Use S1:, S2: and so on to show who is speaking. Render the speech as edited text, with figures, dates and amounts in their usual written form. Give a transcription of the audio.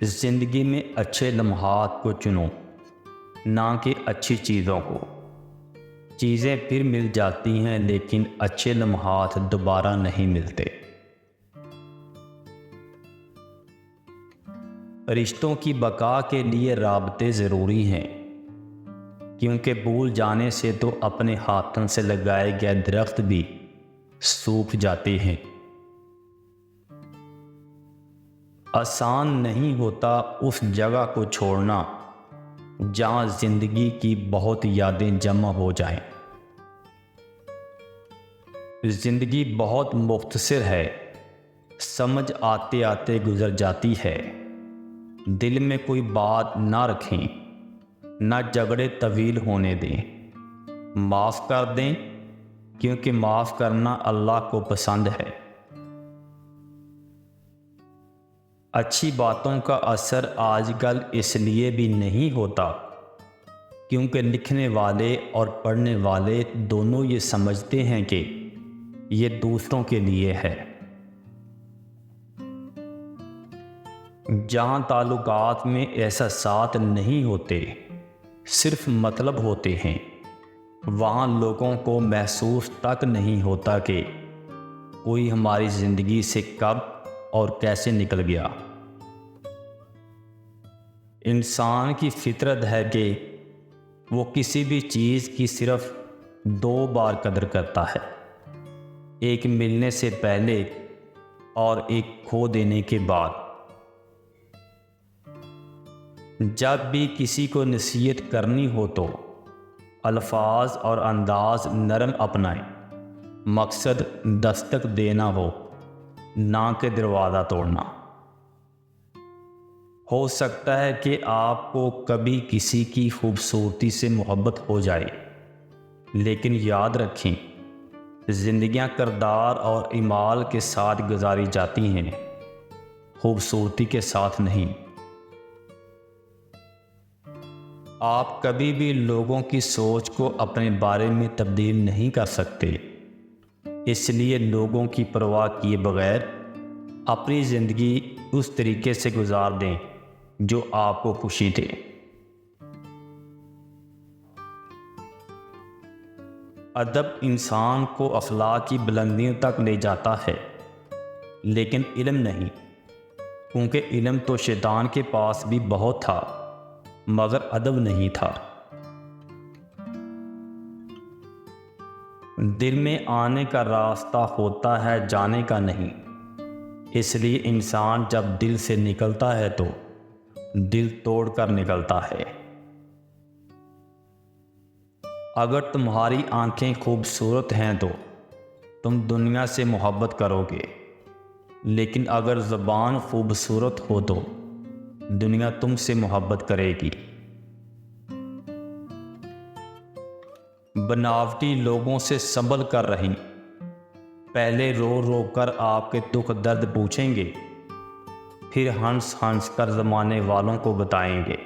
S1: زندگی میں اچھے لمحات کو چنو، نہ کہ اچھی چیزوں کو۔ چیزیں پھر مل جاتی ہیں لیکن اچھے لمحات دوبارہ نہیں ملتے۔ رشتوں کی بقا کے لیے رابطے ضروری ہیں، کیونکہ بھول جانے سے تو اپنے ہاتھوں سے لگائے گئے درخت بھی سوکھ جاتے ہیں۔ آسان نہیں ہوتا اس جگہ کو چھوڑنا جہاں زندگی کی بہت یادیں جمع ہو جائیں۔ زندگی بہت مختصر ہے، سمجھ آتے آتے گزر جاتی ہے۔ دل میں کوئی بات نہ رکھیں، نہ جھگڑے طویل ہونے دیں۔ معاف کر دیں، کیونکہ معاف کرنا اللہ کو پسند ہے۔ اچھی باتوں کا اثر آج کل اس لیے بھی نہیں ہوتا کیونکہ لکھنے والے اور پڑھنے والے دونوں یہ سمجھتے ہیں کہ یہ دوسروں کے لیے ہے۔ جہاں تعلقات میں احساسات نہیں ہوتے، صرف مطلب ہوتے ہیں، وہاں لوگوں کو محسوس تک نہیں ہوتا کہ کوئی ہماری زندگی سے کب اور کیسے نکل گیا۔ انسان کی فطرت ہے کہ وہ کسی بھی چیز کی صرف 2 بار قدر کرتا ہے، ایک ملنے سے پہلے اور ایک کھو دینے کے بعد۔ جب بھی کسی کو نصیحت کرنی ہو تو الفاظ اور انداز نرم اپنائیں، مقصد دستک دینا ہو، نہ کہ دروازہ توڑنا۔ ہو سکتا ہے کہ آپ کو کبھی کسی کی خوبصورتی سے محبت ہو جائے، لیکن یاد رکھیں، زندگیاں کردار اور اعمال کے ساتھ گزاری جاتی ہیں، خوبصورتی کے ساتھ نہیں۔ آپ کبھی بھی لوگوں کی سوچ کو اپنے بارے میں تبدیل نہیں کر سکتے، اس لیے لوگوں کی پرواہ کیے بغیر اپنی زندگی اس طریقے سے گزار دیں جو آپ کو خوشی دے۔ ادب انسان کو اخلاق کی بلندیوں تک لے جاتا ہے، لیکن علم نہیں، کیونکہ علم تو شیطان کے پاس بھی بہت تھا مگر ادب نہیں تھا۔ دل میں آنے کا راستہ ہوتا ہے، جانے کا نہیں، اس لیے انسان جب دل سے نکلتا ہے تو دل توڑ کر نکلتا ہے۔ اگر تمہاری آنکھیں خوبصورت ہیں تو تم دنیا سے محبت کرو گے، لیکن اگر زبان خوبصورت ہو تو دنیا تم سے محبت کرے گی۔ بناوٹی لوگوں سے سنبھل کر رہیں، پہلے رو رو کر آپ کے دکھ درد پوچھیں گے، پھر ہنس ہنس کر زمانے والوں کو بتائیں گے۔